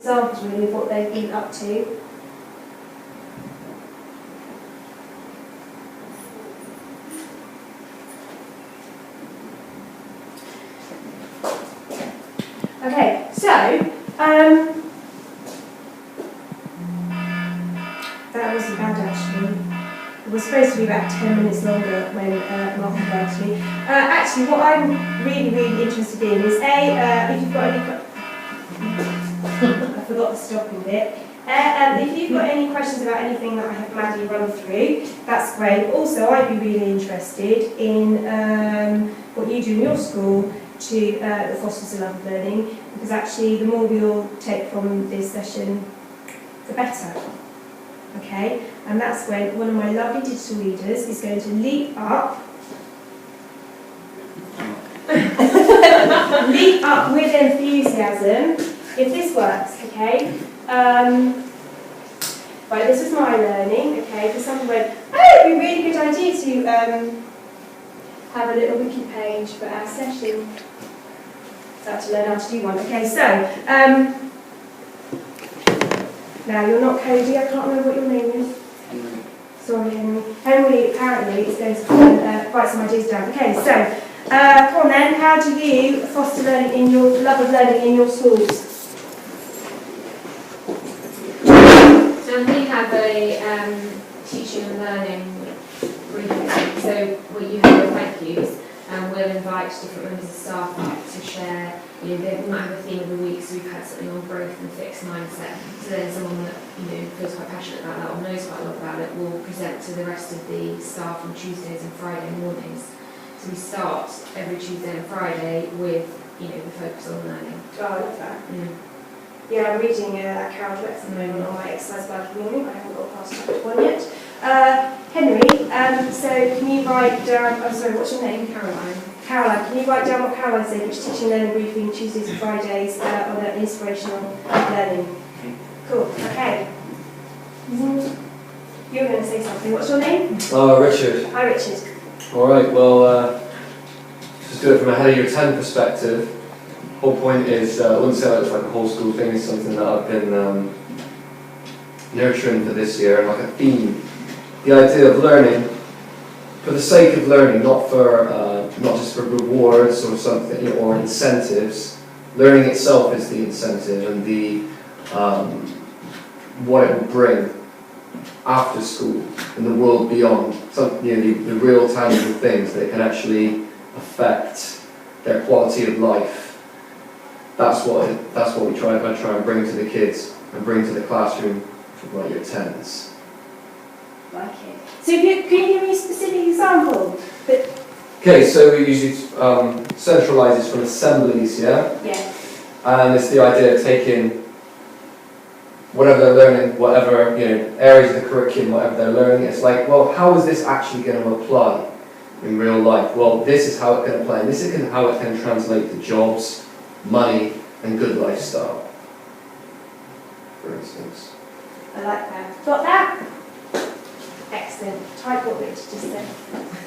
examples really of what they've been up to. Okay, so that wasn't bad actually. It was supposed to be about 10 minutes longer when Mark asked me. Actually, what I'm really, really interested in is if you've got any. I forgot the stopping bit. If you've got any questions about anything that I have Maddie run through, that's great. Also, I'd be really interested in what you do in your school to the fosters the love of learning, because actually the more we all take from this session, the better. Okay, and that's when one of my lovely digital readers is going to leap up leap up with enthusiasm if this works, okay? Right, this was my learning, okay, because someone went, oh, it'd be a really good idea to have a little wiki page for our session. So I have to learn how to do one. Okay, so, now you're not Cody, I can't remember what your name is. Henry. Sorry, Henry. Henry apparently is going to write some ideas down. Okay, so, come on then, how do you foster learning in your, love of learning in your schools? So we have a teaching and learning briefing. So what you have your thank yous, and we'll invite different members of staff up to share. You know, we might have a theme of the week, so we've had something on growth and fixed mindset. So then someone that feels quite passionate about that or knows quite a lot about it will present to the rest of the staff on Tuesdays and Friday mornings. So we start every Tuesday and Friday with the focus on learning. Oh, I love that. Yeah, I'm reading Carol Dweck's at the moment on my exercise bike morning. I haven't got past chapter 1 yet. Henry, so can you write down, I'm sorry, what's your name? Caroline. Caroline, can you write down what Caroline said, which is teaching and learning briefing Tuesdays and Fridays on an inspirational learning? Cool, okay. You're going to say something. What's your name? Richard. Hi, Richard. Alright, well, just do it from a head of year 10 perspective. Whole point is, I wouldn't say that it's like a whole school thing, it's something that I've been nurturing for this year, like a theme. The idea of learning for the sake of learning, not just for rewards or something or incentives. Learning itself is the incentive and the what it will bring after school in the world beyond. The real tangible things that can actually affect their quality of life. That's what we try and bring to the kids and bring to the classroom for year 10s. Like it. So can you give me a specific example? Okay, so we usually centralises from assemblies, yeah? Yeah. And it's the idea of taking whatever they're learning, whatever areas of the curriculum, whatever they're learning. It's like, well, how is this actually going to apply in real life? Well, this is how it can apply, and this is how it can translate to jobs, money, and good lifestyle, for instance. I like that. Got that? Excellent. Type what Richard just said.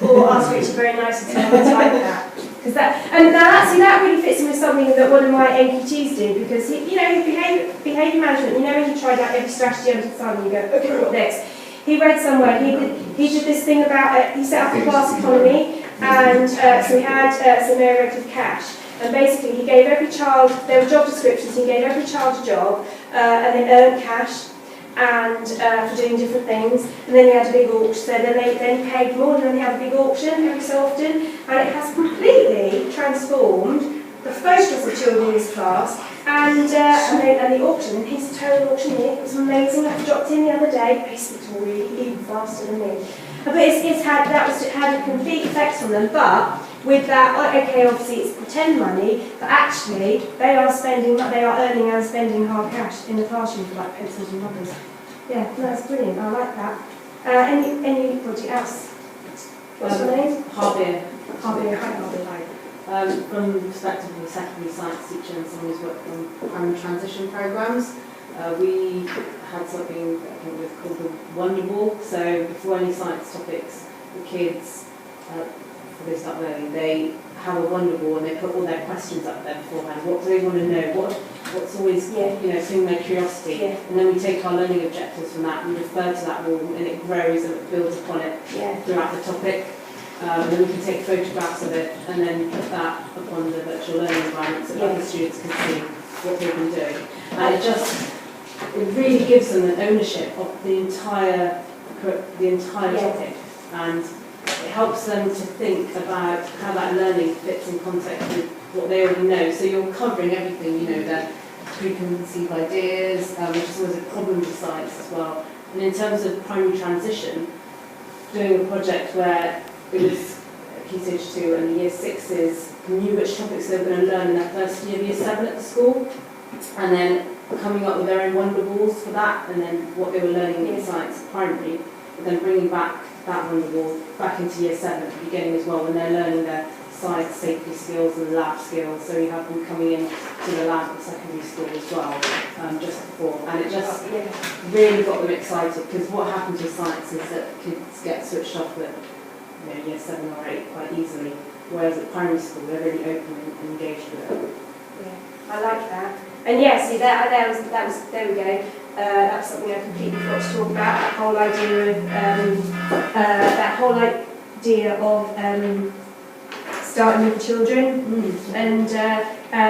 Or ask Richard very nicely to type that. Because that really fits in with something that one of my NQTs did, because behaviour management, when you tried out every strategy under the sun and you go, okay, what next? He read somewhere, he did this thing about, he set up a class economy, and so he had some area of cash. And basically he gave every child, there were job descriptions, he gave every child a job, and they earned cash, and for doing different things, and then he had a big auction, so then he paid more, and then he had a big auction every so often, and it has completely transformed the focus of children in his class, and the auction, and his total auctioneer, it was amazing. I dropped in the other day, basically it's really even faster than me. But it had a complete effect on them, but with that, okay, obviously it's pretend money, but actually they are earning and spending hard cash in the classroom for like pencils and rubbers. Yeah, no, that's brilliant. I like that. Anybody else? What's your name? Harbir. Harbir. Hi, Harbir. From the perspective of a secondary science teacher and someone who's worked on primary transition programmes, we had something called the Wonder Wall. So before any science topics, the kids, before they start learning, they have a Wonder Wall and they put all their questions up there beforehand. What do they want to know? what's always, stimulating their curiosity. Yeah. And then we take our learning objectives from that and refer to that wall, and it grows and it builds upon it throughout the topic. And then we can take photographs of it and then put that upon the virtual learning environment so that the students can see what they've been doing. And it really gives them an ownership of the entire topic, and it helps them to think about how that learning fits in context with what they already know. So you're covering everything, their preconceived ideas, which is always a problem with science as well. And in terms of primary transition, doing a project where it was Key Stage 2 and the Year 6s knew which topics they were going to learn in their first year of Year 7 at the school, and then coming up with their own wonder balls for that, and then what they were learning in science primary, but then bringing back that wonder ball back into Year 7 at the beginning as well, when they're learning their science safety skills and lab skills, so you have them coming in to the lab at secondary school as well, just before, and it just really got them excited, because what happens with science is that kids get switched off at Year 7 or 8 quite easily, whereas at primary school they're really open and engaged with it. Yeah, I like that. And see, there we go. That's something I completely forgot to talk about. That whole idea of starting with the children. And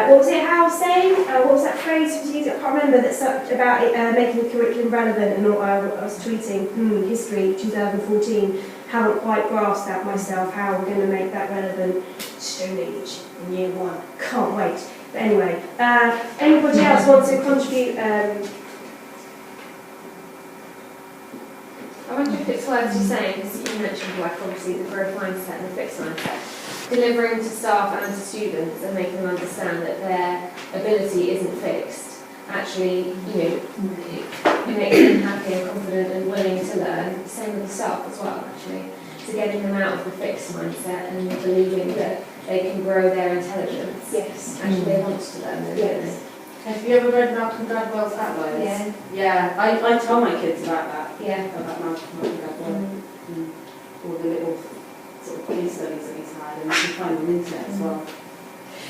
what was it Hal saying? What was that phrase he used? I can't remember. That's about it, making the curriculum relevant. And I was tweeting, history 2014. Haven't quite grasped that myself. How we're going to make that relevant. Stone Age in Year 1. Can't wait. But anyway, anybody else want to contribute? I wonder if it's worth just saying, because you mentioned obviously the growth mindset and the fixed mindset, delivering to staff and to students and making them understand that their ability isn't fixed. Actually, it makes them happy and confident and willing to learn. Same with the staff as well, actually. So getting them out of the fixed mindset and believing that they can grow their intelligence. Yes. Actually, they want to learn, don't they? Have you ever read Malcolm Gladwell's Outliers? Yeah. Yeah, I tell my kids about that. Yeah. About Malcolm Gladwell. All the little sort of case studies that he's had, and you can find them on the internet as well.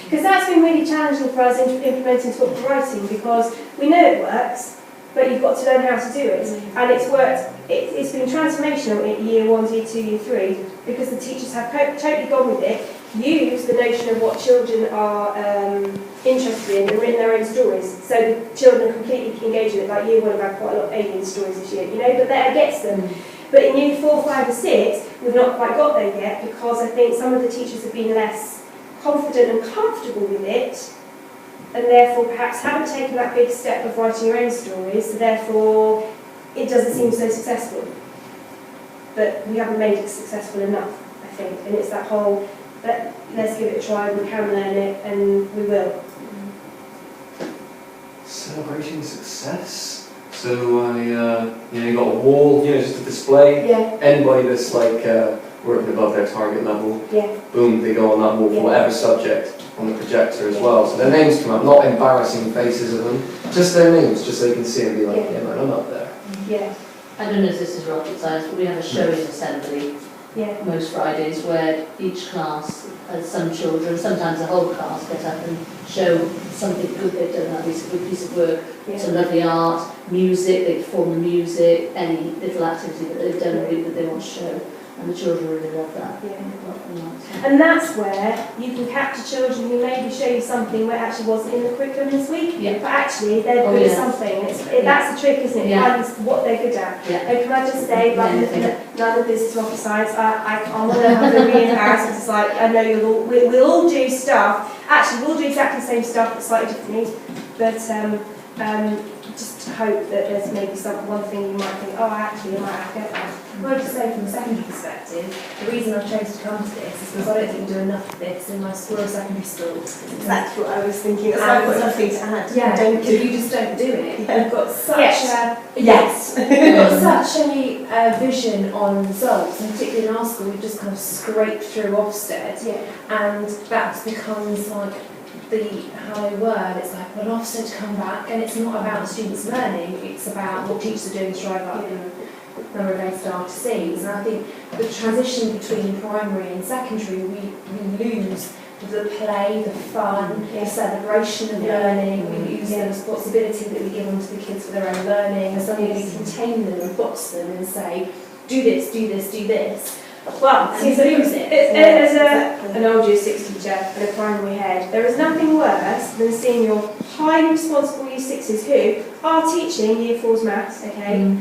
Because that's been really challenging for us implementing talk writing, because we know it works, but you've got to learn how to do it. And it's worked, it's been transformational in Year 1, Year 2, Year 3, because the teachers have totally gone with it, used the notion of what children are interested in and written their own stories. So the children are completely engaged in it. Like Year 1 have had quite a lot of alien stories this year, but that gets them. But in Year 4, 5 and 6, we've not quite got there yet, because I think some of the teachers have been less confident and comfortable with it, and therefore perhaps haven't taken that big step of writing your own stories, so therefore it doesn't seem so successful. But we haven't made it successful enough, I think, and it's that whole, let's give it a try, we can learn it, and we will. Celebrating success. So you got a wall, just a display. Yeah. Anybody that's working above their target level, boom, they go on that wall for whatever subject on the projector as well. So their names come up, not embarrassing faces of them, just their names, just so you can see and be like, yeah man, I'm up there. Yeah. I don't know if this is rocket science, but we have a showing assembly most Fridays where each class has some children, sometimes the whole class, get up and show something good they've done, at least a good piece of work, some lovely art, music, they perform the music, any little activity that they've done really that they want to show. And the children really love that. And that's where you can capture children who maybe show you something where it actually wasn't in the curriculum this week, but actually they're good at something. That's the trick, isn't it? Find what they're good at. And can I just say, none of this is rocket science. I want to have a really embarrassing. It's like, I know we'll all do stuff. Actually, we'll do exactly the same stuff, but slightly differently. But just hope that there's maybe one thing you might think, actually, I might have to get that. Well, to say from a secondary perspective, the reason I chose to come to this is because I don't think we do enough of this in my school or secondary school. That's what I was thinking. That's why I've got something to add. Yeah, you just don't do it. You've got such such a vision on results, and particularly in our school, we've just kind of scraped through Ofsted, and that becomes like how they word. It's like, well, Ofsted to come back, and it's not about the students learning, it's about what teachers are doing to drive up the number of A-star to C's. And I think the transition between primary and secondary, we lose the play, the fun, the celebration of learning. We use the responsibility that we give them to the kids for their own learning, and suddenly we contain them and box them and say, do this, do this, do this. Well, And lose it. As an old Year 6 teacher and a primary head, there is nothing worse than seeing your highly responsible Year 6s who are teaching Year 4's maths, okay,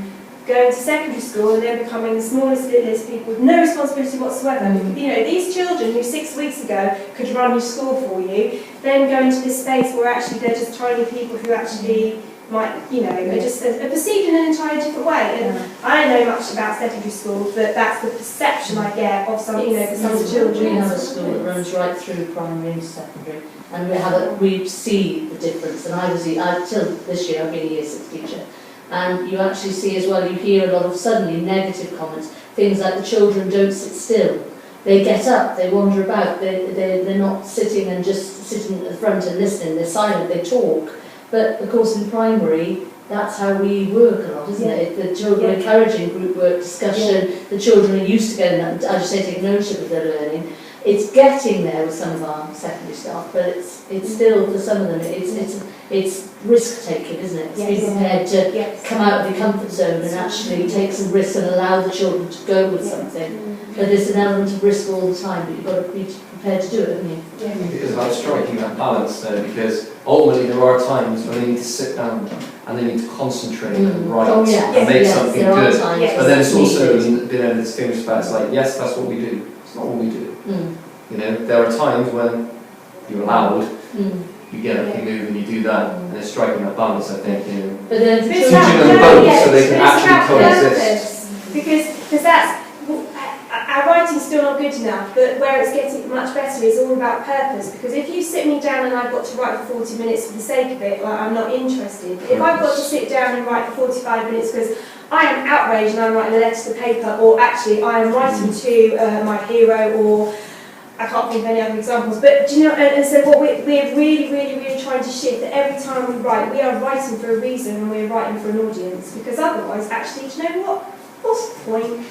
going to secondary school and then becoming the smallest, littlest people with no responsibility whatsoever. You know, these children who 6 weeks ago could run your school for you, then go into this space where actually they're just tiny people who actually might, you know, are just are perceived in an entirely different way. And I don't know much about secondary school, but that's the perception I get of some, you know, for some children. We have a school that runs right through primary and secondary, and we see the difference. And till this year, I've been a Year 6 teacher. And you actually see as well, you hear a lot of suddenly negative comments, things like the children don't sit still. They get up, they wander about, they're not sitting and just sitting at the front and listening, they're silent, they talk. But of course in primary, that's how we work a lot, isn't it? The children are encouraging group work, discussion, the children are used to going, as you say, taking ownership of their learning. It's getting there with some of our secondary staff, but it's still, for some of them, it's risk-taking, isn't it? It's being prepared to come out of your comfort zone and actually take some risks and allow the children to go with something. But there's an element of risk all the time, but you've got to be prepared to do it, haven't you? It's about striking that balance though, because ultimately there are times when they need to sit down and they need to concentrate and write and make something good. But then it's also being able to distinguish that, it's like, yes, that's what we do, it's not what we do. You know, there are times when you're allowed, you get up, you move and you do that, and it's striking that balance, I think, you know. But then teaching them both so they can actually coexist. Because that's, our writing's still not good enough, but where it's getting much better is all about purpose. Because if you sit me down and I've got to write for 40 minutes for the sake of it, like, I'm not interested. If I've got to sit down and write for 45 minutes because I am outraged and I'm writing a letter to the paper, or actually I am writing to my hero, or I can't think of any other examples, but do you know, and so what we're really trying to shift, that every time we write, we are writing for a reason and we're writing for an audience, because otherwise, actually, do you know what? What's the point?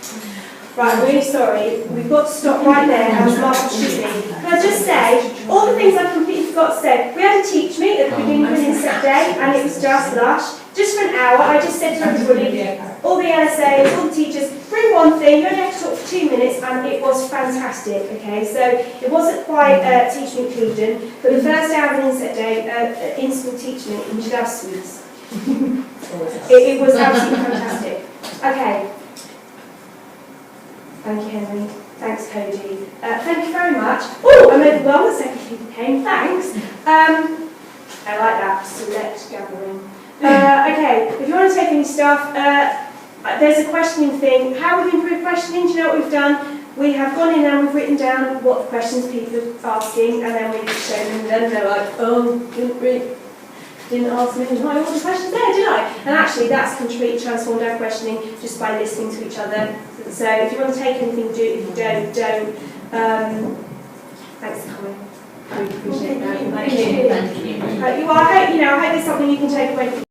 Right, I'm really sorry, we've got to stop right there, as Mark should be. Can I just say, all the things I completely forgot to say. We had a teach meet at the beginning of an inset day, and it was just lush. Just for an hour, I just said to everybody, all the LSAs, all the teachers, bring one thing, you only have to talk for 2 minutes, and it was fantastic, okay? So it wasn't quite TMClevedon, but the first hour of an inset day, in-school teach meet, we should have sweets. it was absolutely fantastic. Okay. Thank you, Henry. Thanks, Cody. Thank you very much. Oh, I'm overwhelmed that second people came. Thanks. I like that. Select gathering. Okay, if you want to take any stuff, there's a questioning thing. How we've improved questioning, do you know what we've done? We have gone in and we've written down what the questions people are asking, and then we've shown them, and then they're like, oh, didn't ask me all the questions there, did I? And actually, that's completely transformed our questioning just by listening to each other. So if you want to take anything, do it. If you don't, don't. Thanks for coming. I really appreciate that. Thank you. I hope it's something you can take away.